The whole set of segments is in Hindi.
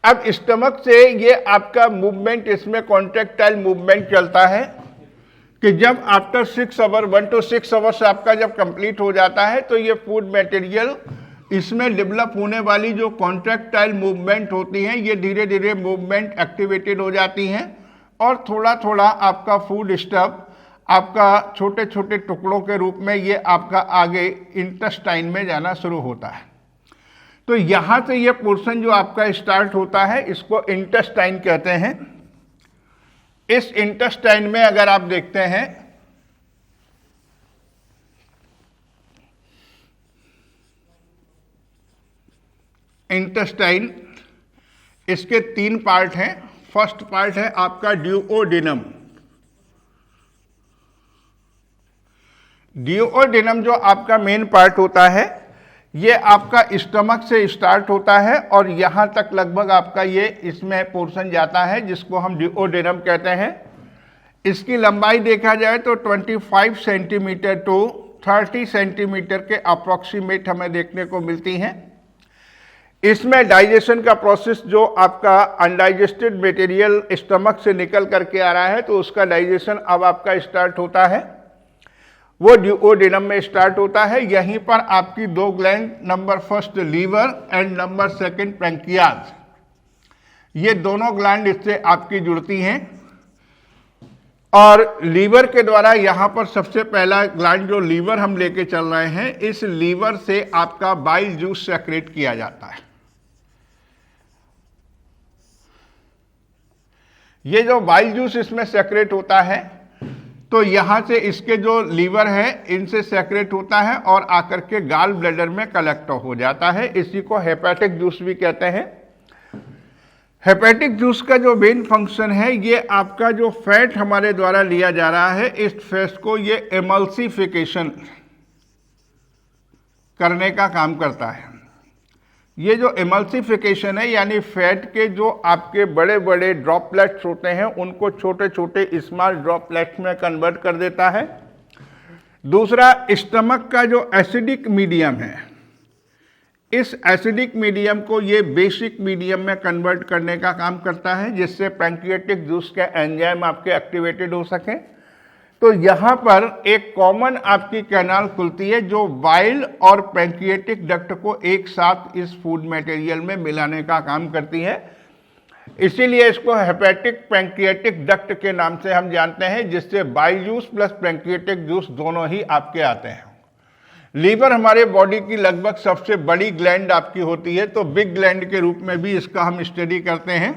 अब स्टमक से ये आपका मूवमेंट, इसमें कॉन्ट्रैक्टाइल मूवमेंट चलता है कि जब आफ्टर 6 आवर 1 to 6 आवर्स आपका जब कंप्लीट हो जाता है तो ये फूड मटेरियल, इसमें डेवलप होने वाली जो कॉन्ट्रैक्टाइल मूवमेंट होती हैं ये धीरे धीरे मूवमेंट एक्टिवेटेड हो जाती हैं और थोड़ा थोड़ा आपका फूड स्टफ आपका छोटे छोटे टुकड़ों के रूप में ये आपका आगे इंटेस्टाइन में जाना शुरू होता है। तो यहाँ से ये पोर्शन जो आपका स्टार्ट होता है इसको इंटेस्टाइन कहते हैं। इस इंटेस्टाइन में अगर आप देखते हैं इंटेस्टाइन, इसके 3 पार्ट हैं। फर्स्ट पार्ट है आपका ड्यूओडेनम। ड्यूओडेनम जो आपका मेन पार्ट होता है ये आपका स्टमक से स्टार्ट होता है और यहाँ तक लगभग आपका ये इसमें पोर्शन जाता है जिसको हम ड्यूओडेनम कहते हैं। इसकी लंबाई देखा जाए तो 25 सेंटीमीटर टू 30 सेंटीमीटर के अप्रॉक्सीमेट हमें देखने को मिलती हैं। इसमें डाइजेशन का प्रोसेस जो आपका अनडाइजेस्टेड मटेरियल स्टमक से निकल करके आ रहा है तो उसका डाइजेशन अब आपका स्टार्ट होता है, वो ड्यूओडेनम में स्टार्ट होता है। यहीं पर आपकी 2 gland, number first liver and number second pancreas, ये दोनों ग्लैंड इससे आपकी जुड़ती हैं और लीवर के द्वारा यहाँ पर सबसे पहला ग्लैंड जो लीवर हम लेके चल रहे हैं, इस लीवर से आपका बाइल जूस सेक्रेट किया जाता है। ये जो बाइल जूस इसमें सेक्रेट होता है तो यहाँ से इसके जो लीवर है इनसे सेक्रेट होता है और आकर के गाल ब्लैडर में कलेक्ट हो जाता है। इसी को हेपेटिक जूस भी कहते हैं। हेपेटिक जूस का जो मेन फंक्शन है ये आपका जो फैट हमारे द्वारा लिया जा रहा है इस फैट को ये एमल्सिफिकेशन करने का काम करता है। ये जो एमल्सिफिकेशन है यानी फैट के जो आपके बड़े बड़े ड्रॉपलेट्स होते हैं उनको छोटे छोटे स्मॉल ड्रॉपलेट्स में कन्वर्ट कर देता है। दूसरा, स्टमक का जो एसिडिक मीडियम है, इस एसिडिक मीडियम को ये बेसिक मीडियम में कन्वर्ट करने का काम करता है जिससे पैंक्रियाटिक जूस के एंजाइम आपके एक्टिवेटेड हो सकें। तो यहाँ पर एक कॉमन आपकी कैनाल खुलती है जो बाइल और पैंक्रियाटिक डक्ट को एक साथ इस फूड मटेरियल में मिलाने का काम करती है। इसीलिए इसको हेपेटिक पैंक्रियाटिक डक्ट के नाम से हम जानते हैं, जिससे bile juice plus pancreatic juice दोनों ही आपके आते हैं। लीवर हमारे बॉडी की लगभग सबसे बड़ी ग्लैंड आपकी होती है तो बिग ग्लैंड के रूप में भी इसका हम स्टडी करते हैं।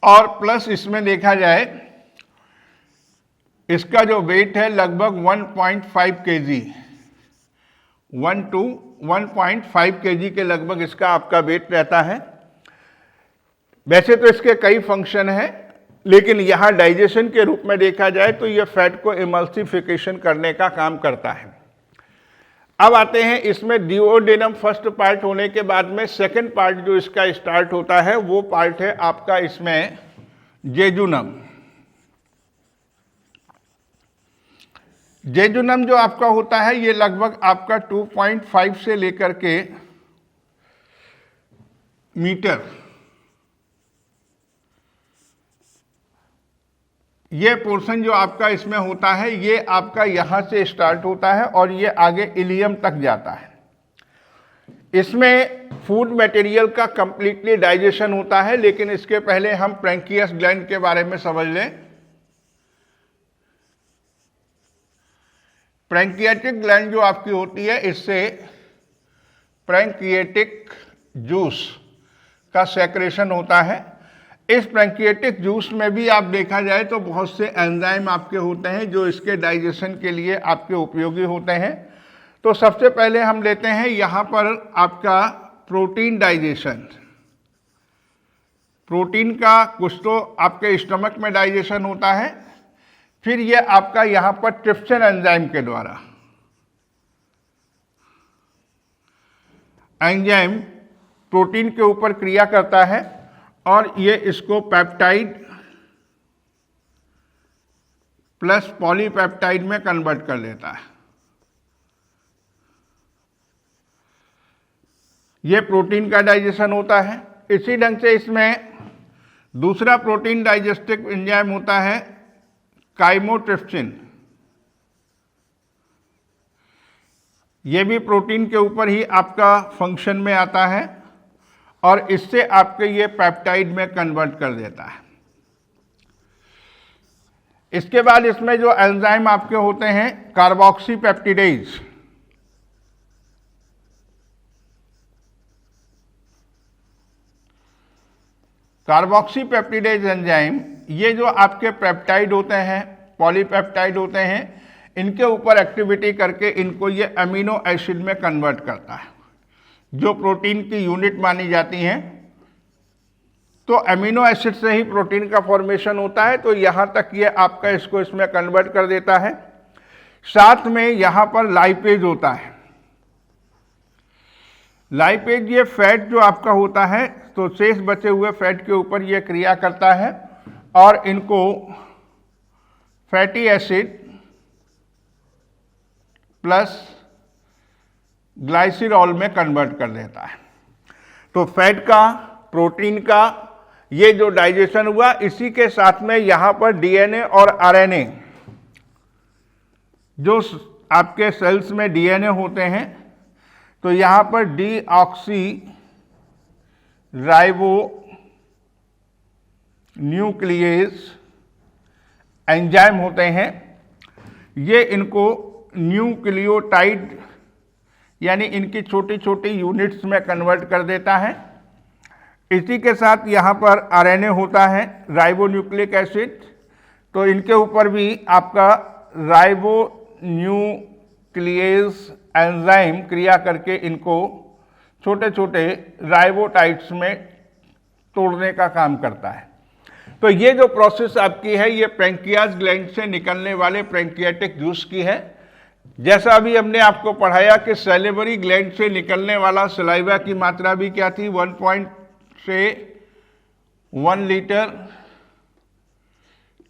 और प्लस इसमें देखा जाए इसका जो वेट है लगभग 1.5 kg, 1 to 1.5 kg के लगभग इसका आपका वेट रहता है। वैसे तो इसके कई फंक्शन हैं लेकिन यहाँ डाइजेशन के रूप में देखा जाए तो ये फैट को एमल्सिफिकेशन करने का काम करता है। अब आते हैं इसमें ड्यूओडेनम फर्स्ट पार्ट होने के बाद में सेकंड पार्ट जो इसका स्टार्ट होता है वो पार्ट है आपका इसमें जेजुनम। जेजुनम जो आपका होता है ये लगभग आपका 2.5 से लेकर के मीटर, ये पोर्शन जो आपका इसमें होता है ये आपका यहाँ से स्टार्ट होता है और ये आगे इलियम तक जाता है। इसमें फूड मटेरियल का कंप्लीटली डाइजेशन होता है, लेकिन इसके पहले हम पैंक्रियास ग्लैंड के बारे में समझ लें। पैंक्रियाटिक ग्लैंड जो आपकी होती है इससे पैंक्रियाटिक जूस का सेक्रेशन होता है। इस पैंक्रियाटिक जूस में भी आप देखा जाए तो बहुत से एंजाइम आपके होते हैं जो इसके डाइजेशन के लिए आपके उपयोगी होते हैं। तो सबसे पहले हम लेते हैं यहाँ पर आपका प्रोटीन डाइजेशन। प्रोटीन का कुछ तो आपके स्टमक में डाइजेशन होता है, फिर ये आपका यहाँ पर ट्रिप्सिन एंजाइम के द्वारा, एंजाइम प्रोटीन के ऊपर क्रिया करता है और ये इसको पेप्टाइड प्लस पॉलीपेप्टाइड में कन्वर्ट कर लेता है। ये प्रोटीन का डाइजेशन होता है। इसी ढंग से इसमें दूसरा प्रोटीन डाइजेस्टिव एंजाइम होता है काइमोट्रिप्सिन। ये भी प्रोटीन के ऊपर ही आपका फंक्शन में आता है और इससे आपके ये पेप्टाइड में कन्वर्ट कर देता है। इसके बाद इसमें जो एंजाइम आपके होते हैं कार्बोक्सीपेप्टिडेज। कार्बोक्सीपेप्टिडेज एंजाइम ये जो आपके पेप्टाइड होते हैं, पॉलीपेप्टाइड होते हैं, इनके ऊपर एक्टिविटी करके इनको ये अमीनो एसिड में कन्वर्ट करता है, जो प्रोटीन की यूनिट मानी जाती हैं। तो अमीनो एसिड से ही प्रोटीन का फॉर्मेशन होता है, तो यहाँ तक ये आपका इसको इसमें कन्वर्ट कर देता है। साथ में यहाँ पर लाइपेज होता है। लाइपेज ये फैट जो आपका होता है, तो शेष बचे हुए फैट के ऊपर ये क्रिया करता है और इनको फैटी एसिड प्लस ग्लाइसिरॉल में कन्वर्ट कर देता है। तो फैट का, प्रोटीन का ये जो डाइजेशन हुआ, इसी के साथ में यहाँ पर डीएनए और आरएनए, जो आपके सेल्स में डीएनए होते हैं, तो यहाँ पर डीऑक्सी राइबो न्यूक्लियेज एंजाइम होते हैं। ये इनको न्यूक्लियोटाइड यानी इनकी छोटी छोटी यूनिट्स में कन्वर्ट कर देता है। इसी के साथ यहाँ पर आरएनए होता है, राइबो न्यूक्लिक एसिड, तो इनके ऊपर भी आपका राइबो न्यूक्लियेज एंजाइम क्रिया करके इनको छोटे छोटे राइबोटाइड्स में तोड़ने का काम करता है। तो ये जो प्रोसेस आपकी है, ये पैंक्रियाज ग्लैंड से निकलने वाले पैंक्रियाटिक जूस की है। जैसा अभी हमने आपको पढ़ाया कि सैलिवरी ग्लैंड से निकलने वाला सलाइवा की मात्रा भी क्या थी, 1 लीटर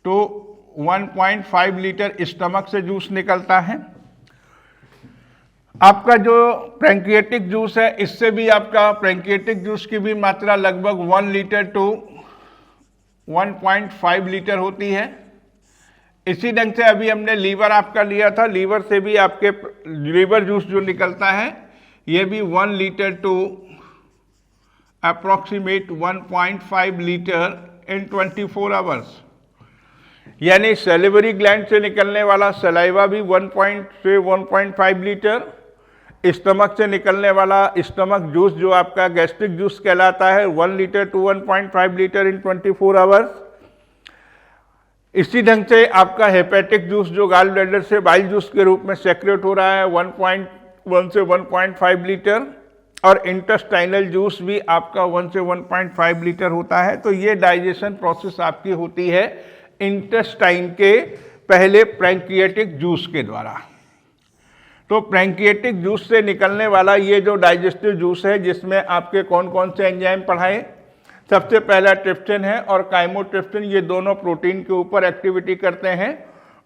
टू 1.5 लीटर स्टमक से जूस निकलता है। आपका जो पैंक्रियाटिक जूस है, इससे भी आपका पैंक्रियाटिक जूस की भी मात्रा लगभग 1 लीटर टू 1.5 लीटर होती है। इसी ढंग से अभी हमने लीवर आपका लिया था, लीवर से भी आपके लीवर जूस जो निकलता है, ये भी 1 litre to approximate 1.5 litre in 24 hours. यानी सैलिवरी ग्लैंड से निकलने वाला सलाइवा भी 1.5 लीटर, स्टमक से निकलने वाला स्टमक जूस जो आपका गैस्ट्रिक जूस कहलाता है 1 litre to 1.5 litre in 24 hours. इसी ढंग से आपका हेपेटिक जूस जो गाल ब्लैडर से बाइल जूस के रूप में सेक्रेट हो रहा है 1.1 से 1.5 लीटर, और इंटेस्टाइनल जूस भी आपका 1 से 1.5 लीटर होता है। तो ये डाइजेशन प्रोसेस आपकी होती है इंटेस्टाइन के पहले पैंक्रियाटिक जूस के द्वारा। तो पैंक्रियाटिक जूस से निकलने वाला ये जो डाइजेस्टिव जूस है, जिसमें आपके कौन कौन से एंजाइम पढ़ाए, सबसे पहला ट्रिप्सिन है और काइमोट्रिप्सिन, ये दोनों प्रोटीन के ऊपर एक्टिविटी करते हैं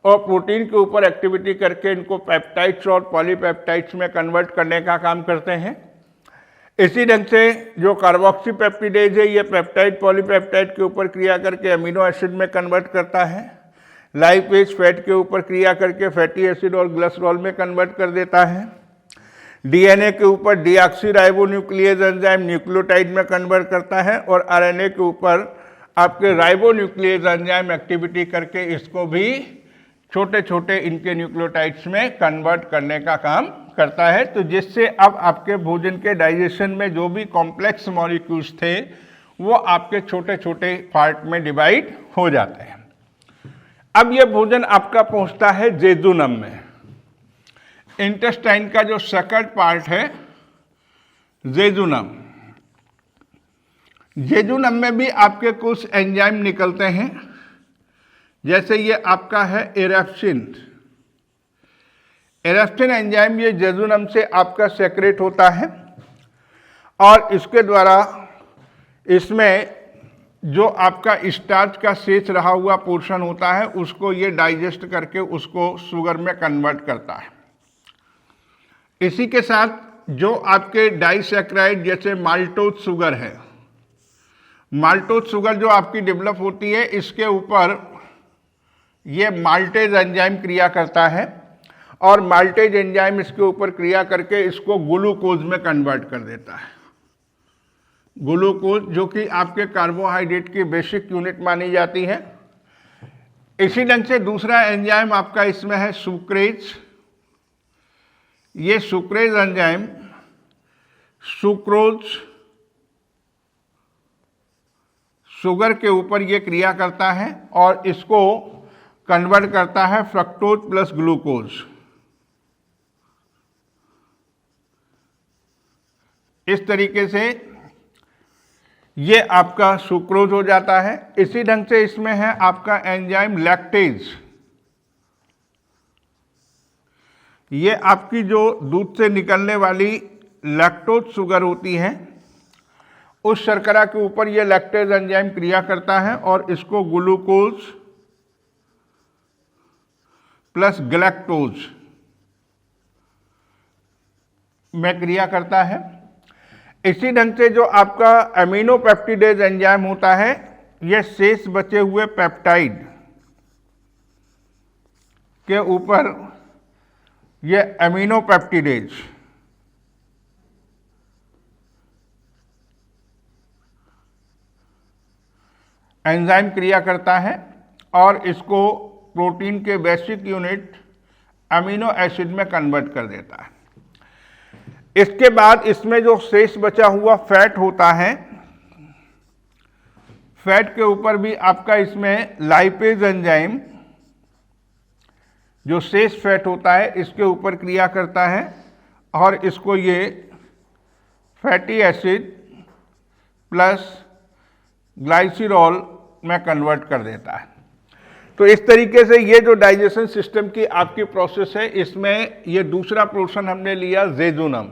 और प्रोटीन के ऊपर एक्टिविटी करके इनको पेप्टाइड्स और पॉलीपेप्टाइड्स में कन्वर्ट करने का काम करते हैं। इसी ढंग से जो कार्बोक्सीपेप्टिडेज है, ये पेप्टाइड पॉलीपेप्टाइड के ऊपर क्रिया करके अमीनो एसिड में कन्वर्ट करता है। लाइपेज फैट के ऊपर क्रिया करके फैटी एसिड और ग्लिसरॉल में कन्वर्ट कर देता है। डीएनए के ऊपर डीऑक्सीराइबोन्यूक्लियेज एंजाइम न्यूक्लियोटाइड में कन्वर्ट करता है और आरएनए के ऊपर आपके राइबोन्यूक्लियेज एंजाइम एक्टिविटी करके इसको भी छोटे छोटे इनके न्यूक्लियोटाइड्स में कन्वर्ट करने का काम करता है। तो जिससे अब आपके भोजन के डाइजेशन में जो भी कॉम्प्लेक्स मॉलिक्यूल्स थे, वो आपके छोटे छोटे पार्ट में डिवाइड हो जाते हैं। अब ये भोजन आपका पहुंचता है जेजुनम में। इंटेस्टाइन का जो सेकंड पार्ट है जेजुनम, जेजुनम में भी आपके कुछ एंजाइम निकलते हैं, जैसे ये आपका है एरेप्सिन। एरेप्सिन एंजाइम ये जेजुनम से आपका सेक्रेट होता है और इसके द्वारा इसमें जो आपका स्टार्च का शेष रहा हुआ पोर्शन होता है, उसको ये डाइजेस्ट करके उसको शुगर में कन्वर्ट करता है। इसी के साथ जो आपके डाइसैक्राइड जैसे माल्टोज शुगर है, माल्टोज शुगर जो आपकी डेवलप होती है, इसके ऊपर ये माल्टेज एंजाइम क्रिया करता है और माल्टेज एंजाइम इसके ऊपर क्रिया करके इसको ग्लूकोज में कन्वर्ट कर देता है। ग्लूकोज जो कि आपके कार्बोहाइड्रेट की बेसिक यूनिट मानी जाती है। इसी ढंग से दूसरा एंजाइम आपका इसमें है सुक्रेज। ये सुक्रेज एंजाइम सुक्रोज शुगर के ऊपर ये क्रिया करता है और इसको कन्वर्ट करता है फ्रक्टोज प्लस ग्लूकोज। इस तरीके से ये आपका सुक्रोज हो जाता है। इसी ढंग से इसमें है आपका एंजाइम लैक्टेज। ये आपकी जो दूध से निकलने वाली लैक्टोज शुगर होती है, उस शर्करा के ऊपर ये लैक्टेज एंजाइम क्रिया करता है और इसको ग्लूकोज प्लस गैलेक्टोज में क्रिया करता है। इसी ढंग से जो आपका एमिनोपेप्टिडेज एंजाइम होता है, यह शेष बचे हुए पेप्टाइड के ऊपर यह एमिनोपेप्टिडेज एंजाइम क्रिया करता है और इसको प्रोटीन के बेसिक यूनिट अमीनो एसिड में कन्वर्ट कर देता है। इसके बाद इसमें जो शेष बचा हुआ फैट होता है, फैट के ऊपर भी आपका इसमें लाइपेज एंजाइम जो शेष फैट होता है इसके ऊपर क्रिया करता है और इसको ये फैटी एसिड प्लस ग्लाइसिरॉल में कन्वर्ट कर देता है। तो इस तरीके से ये जो डाइजेशन सिस्टम की आपकी प्रोसेस है, इसमें ये दूसरा पोर्शन हमने लिया जेजुनम।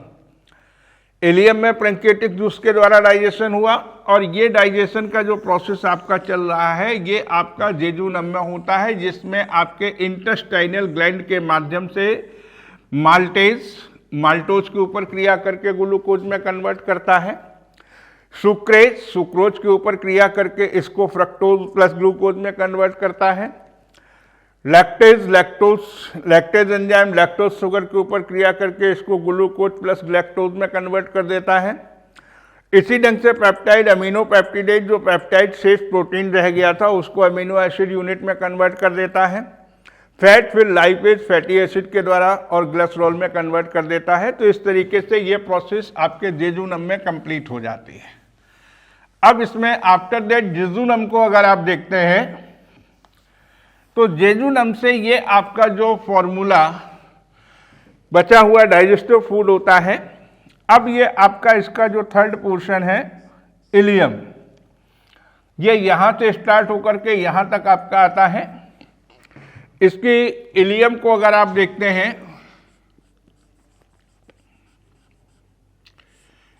इलियम में पैंक्रियाटिक जूस के द्वारा डाइजेशन हुआ और ये डाइजेशन का जो प्रोसेस आपका चल रहा है ये आपका जेजुनम में होता है, जिसमें आपके इंटेस्टाइनल ग्लैंड के माध्यम से माल्टोज के ऊपर क्रिया करके ग्लूकोज में कन्वर्ट करता है। सुक्रोज के ऊपर क्रिया करके इसको फ्रक्टोज प्लस ग्लूकोज में कन्वर्ट करता है। लैक्टेज एंजाइम लैक्टोज शुगर के ऊपर क्रिया करके इसको ग्लूकोज प्लस लैक्टोज में कन्वर्ट कर देता है। इसी ढंग से पेप्टाइड अमीनो पेप्टिडेज जो पेप्टाइड शेष प्रोटीन रह गया था उसको अमीनो एसिड यूनिट में कन्वर्ट कर देता है। फैट फिर लाइपेज फैटी एसिड के द्वारा और ग्लिसरॉल में कन्वर्ट कर देता है। तो इस तरीके से ये प्रोसेस आपके जेजुनम में कंप्लीट हो जाती है। अब इसमें आफ्टर दैट जेजुनम को अगर आप देखते हैं तो जेजुनम से ये आपका जो फॉर्मूला बचा हुआ डाइजेस्टिव फूड होता है, अब ये आपका इसका जो थर्ड पोर्शन है इलियम, ये यहां से स्टार्ट होकर के यहां तक आपका आता है। इसकी इलियम को अगर आप देखते हैं,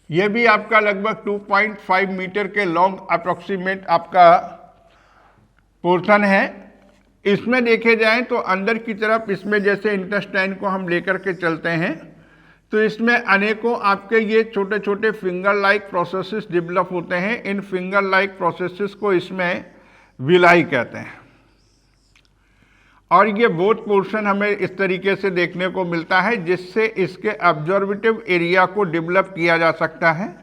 ये भी आपका लगभग 2.5 मीटर के लॉन्ग अप्रोक्सीमेट आपका पोर्शन है। इसमें देखे जाएं तो अंदर की तरफ इसमें जैसे इंटेस्टाइन को हम लेकर के चलते हैं तो इसमें अनेकों आपके ये छोटे छोटे फिंगर लाइक प्रोसेसेस डेवलप होते हैं। इन फिंगर लाइक प्रोसेसेस को इसमें विलाई कहते हैं और ये बोथ पोर्शन हमें इस तरीके से देखने को मिलता है जिससे इसके ऑब्जर्वेटिव एरिया को डेवलप किया जा सकता है।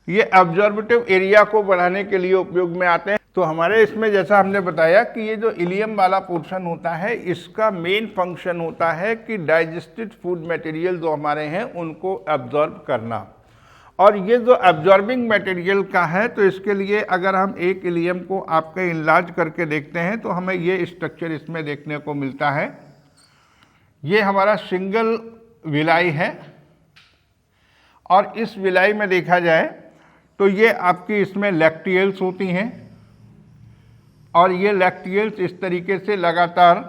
ये ऑब्जर्वेटिव एरिया को बढ़ाने के लिए उपयोग में आते हैं। तो हमारे इसमें जैसा हमने बताया कि ये जो इलियम वाला पोर्शन होता है इसका मेन फंक्शन होता है कि डाइजेस्टेड फूड मटेरियल जो हमारे हैं उनको एब्जॉर्ब करना। और ये जो एब्जॉर्बिंग मटेरियल का है तो इसके लिए अगर हम एक इलियम को आपके इनलार्ज करके देखते हैं तो हमें ये स्ट्रक्चर इसमें देखने को मिलता है। ये हमारा सिंगल विलाई है और इस विलाई में देखा जाए तो ये आपकी इसमें लैक्टियल्स होती हैं और ये लैक्टियल्स इस तरीके से लगातार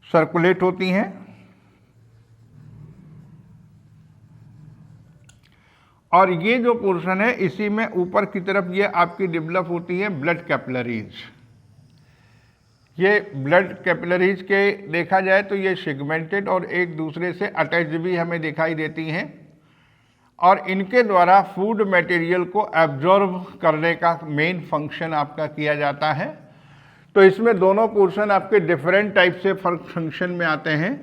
सर्कुलेट होती हैं और ये जो पोर्शन है इसी में ऊपर की तरफ ये आपकी डेवलप होती है ब्लड कैपिलरीज। ये ब्लड कैपिलरीज के देखा जाए तो ये सेगमेंटेड और एक दूसरे से अटैच भी हमें दिखाई देती हैं और इनके द्वारा फूड मटेरियल को एब्जॉर्ब करने का मेन फंक्शन आपका किया जाता है। तो इसमें दोनों पोर्शन आपके डिफरेंट टाइप से फंक्शन में आते हैं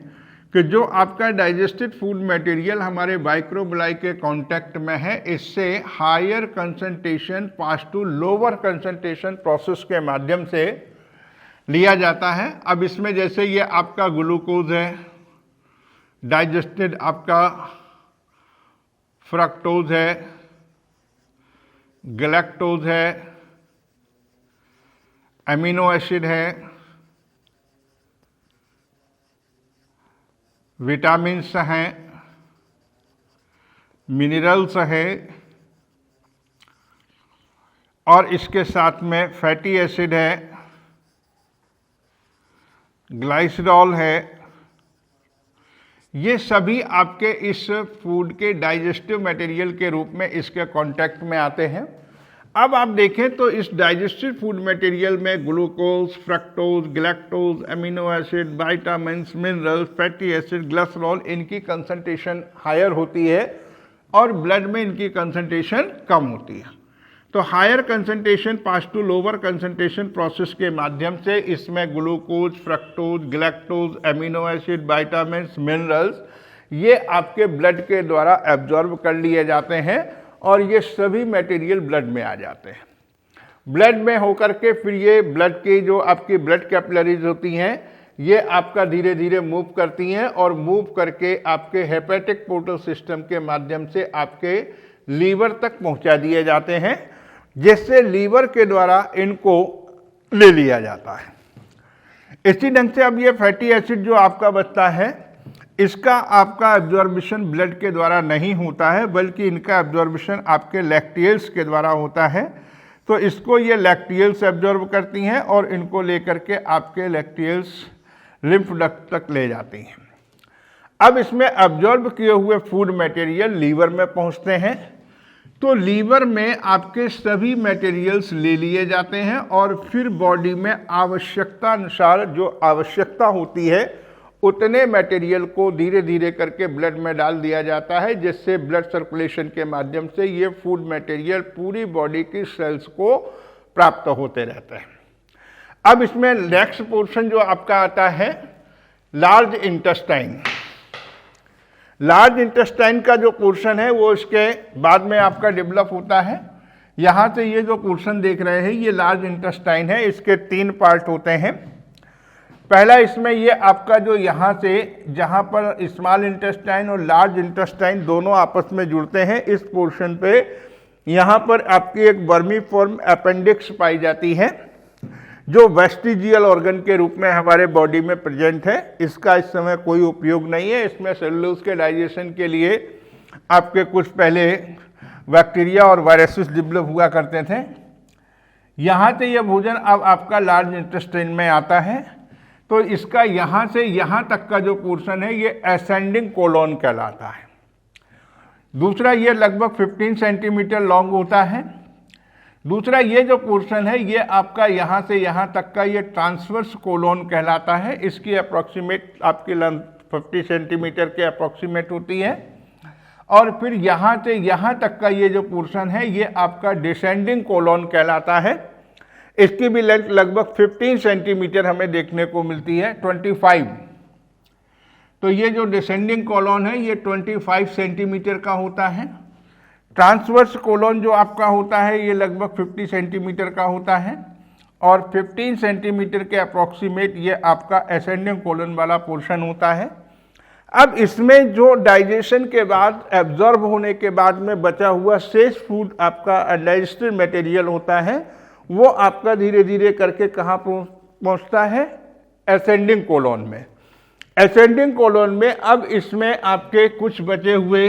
कि जो आपका डाइजेस्टेड फूड मटेरियल हमारे माइक्रोबिलाई के कांटेक्ट में है, इससे higher concentration pass to lower concentration process के माध्यम से लिया जाता है। अब इसमें जैसे ये आपका ग्लूकोज है, डाइजेस्टेड आपका फ्रक्टोज है, गैलेक्टोज है, एमिनो एसिड है, विटामिन्स हैं, मिनरल्स है और इसके साथ में फैटी एसिड है, ग्लाइसरॉल है। ये सभी आपके इस फूड के डाइजेस्टिव मटेरियल के रूप में इसके कांटेक्ट में आते हैं। अब आप देखें तो इस डाइजेस्टिव फूड मटेरियल में glucose, fructose, galactose, amino acid, vitamins, minerals, fatty acid, glycerol, इनकी कंसंट्रेशन हायर होती है और ब्लड में इनकी कंसंट्रेशन कम होती है। तो higher concentration pass to lower concentration process के माध्यम से इसमें glucose, fructose, galactose, amino acid, vitamins, minerals ये आपके ब्लड के द्वारा एब्जॉर्ब कर लिए जाते हैं और ये सभी मटेरियल ब्लड में आ जाते हैं। ब्लड में होकर के फिर ये ब्लड की जो आपकी ब्लड कैपिलरीज होती हैं ये आपका धीरे धीरे मूव करती हैं और मूव करके आपके हेपेटिक पोर्टल सिस्टम के माध्यम से आपके लीवर तक पहुंचा दिए जाते हैं, जिससे लीवर के द्वारा इनको ले लिया जाता है। इसी ढंग से अब ये फैटी एसिड जो आपका बचता है इसका आपका एब्जॉर्बिशन ब्लड के द्वारा नहीं होता है, बल्कि इनका एब्जॉर्बिशन आपके लैक्टियल्स के द्वारा होता है। तो इसको ये लैक्टियल्स एब्जॉर्ब करती हैं और इनको लेकर के आपके लैक्टियल्स लिम्फ डक्ट तक ले जाती हैं। अब इसमें एब्जॉर्ब किए हुए फूड मटेरियल लीवर में पहुंचते हैं। तो लीवर में आपके सभी मटेरियल्स ले लिए जाते हैं और फिर बॉडी में आवश्यकता अनुसार जो आवश्यकता होती है उतने मटेरियल को धीरे धीरे करके ब्लड में डाल दिया जाता है, जिससे ब्लड सर्कुलेशन के माध्यम से ये फूड मटेरियल पूरी बॉडी की सेल्स को प्राप्त होते रहते हैं। अब इसमें नेक्स्ट पोर्शन जो आपका आता है लार्ज इंटेस्टाइन। लार्ज इंटेस्टाइन का जो पोर्शन है वो इसके बाद में आपका डेवलप होता है। यहाँ से ये जो पोर्शन देख रहे हैं ये लार्ज इंटेस्टाइन है। इसके 3 पार्ट होते हैं। पहला इसमें ये आपका जो यहाँ से जहाँ पर स्मॉल इंटेस्टाइन और लार्ज इंटेस्टाइन दोनों आपस में जुड़ते हैं, इस पोर्शन पे यहाँ पर आपकी एक वर्मीफॉर्म अपेंडिक्स पाई जाती है जो वेस्टिजियल ऑर्गन के रूप में हमारे बॉडी में प्रेजेंट है। इसका इस समय कोई उपयोग नहीं है। इसमें सेलुलोज के डाइजेशन के लिए आपके कुछ पहले बैक्टीरिया और वायरसेस डेवलप हुआ करते थे। यहाँ से यह भोजन अब आपका लार्ज इंटेस्टाइन में आता है। तो इसका यहाँ से यहाँ तक का जो पोर्शन है ये असेंडिंग कोलोन कहलाता है। दूसरा ये लगभग 15 सेंटीमीटर लॉन्ग होता है। दूसरा ये जो पोर्शन है ये आपका यहाँ से यहाँ तक का ये ट्रांसवर्स कोलोन कहलाता है। इसकी अप्रॉक्सीमेट आपकी लेंथ 50 सेंटीमीटर के अप्रॉक्सीमेट होती है। और फिर यहाँ से यहाँ तक का ये जो पोर्शन है ये आपका डिसेंडिंग कोलोन कहलाता है। इसकी भी लेंथ लगभग 15 सेंटीमीटर हमें देखने को मिलती है, 25। तो ये जो डिसेंडिंग कोलोन है ये 25 सेंटीमीटर का होता है। ट्रांसवर्स कोलोन जो आपका होता है ये लगभग 50 सेंटीमीटर का होता है और 15 सेंटीमीटर के अप्रॉक्सीमेट ये आपका असेंडिंग कोलोन वाला पोर्शन होता है। अब इसमें जो डाइजेशन के बाद एब्जॉर्ब होने के बाद में बचा हुआ शेष फूड आपका अनडाइजेस्टेड मटेरियल होता है वो आपका धीरे धीरे करके कहाँ पहुँचता है, असेंडिंग कोलोन में। असेंडिंग कोलोन में अब इसमें आपके कुछ बचे हुए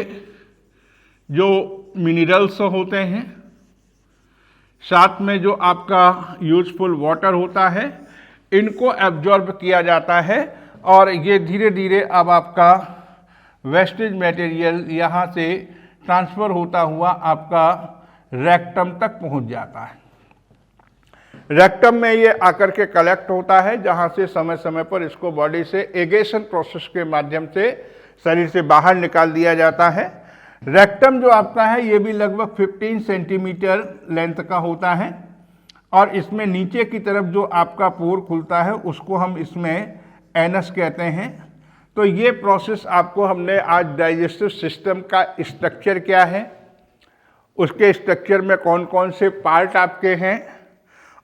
जो मिनरल्स होते हैं, साथ में जो आपका यूजफुल वाटर होता है, इनको एब्जॉर्ब किया जाता है और ये धीरे धीरे अब आपका वेस्टेज मटेरियल यहाँ से ट्रांसफ़र होता हुआ आपका रेक्टम तक पहुँच जाता है। रेक्टम में ये आकर के कलेक्ट होता है, जहाँ से समय समय पर इसको बॉडी से एगेशन प्रोसेस के माध्यम से शरीर से बाहर निकाल दिया जाता है। रेक्टम जो आपका है ये भी लगभग 15 सेंटीमीटर लेंथ का होता है और इसमें नीचे की तरफ जो आपका पोर खुलता है उसको हम इसमें एनस कहते हैं। तो ये प्रोसेस आपको हमने आज डाइजेस्टिव सिस्टम का स्ट्रक्चर क्या है, उसके स्ट्रक्चर में कौन कौन से पार्ट आपके हैं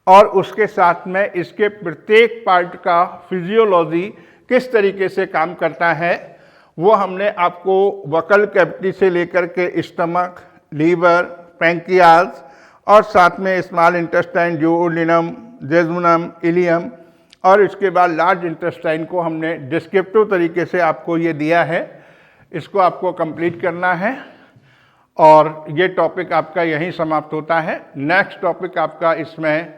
और उसके साथ में इसके प्रत्येक पार्ट का फिजियोलॉजी किस तरीके से काम करता है वो हमने आपको वकल कैविटी से लेकर के स्टमक, लीवर, पैंक्रियाज और साथ में स्मॉल इंटेस्टाइन, ड्यूओडेनम, जेजुनम, इलियम और इसके बाद लार्ज इंटेस्टाइन को हमने डिस्क्रिप्टिव तरीके से आपको ये दिया है। इसको आपको कंप्लीट करना है और ये टॉपिक आपका यहीं समाप्त होता है। नेक्स्ट टॉपिक आपका इसमें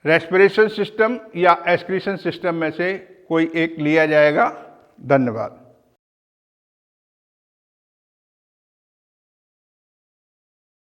रेस्पिरेशन सिस्टम या एक्सक्रीशन सिस्टम में से कोई एक लिया जाएगा। धन्यवाद।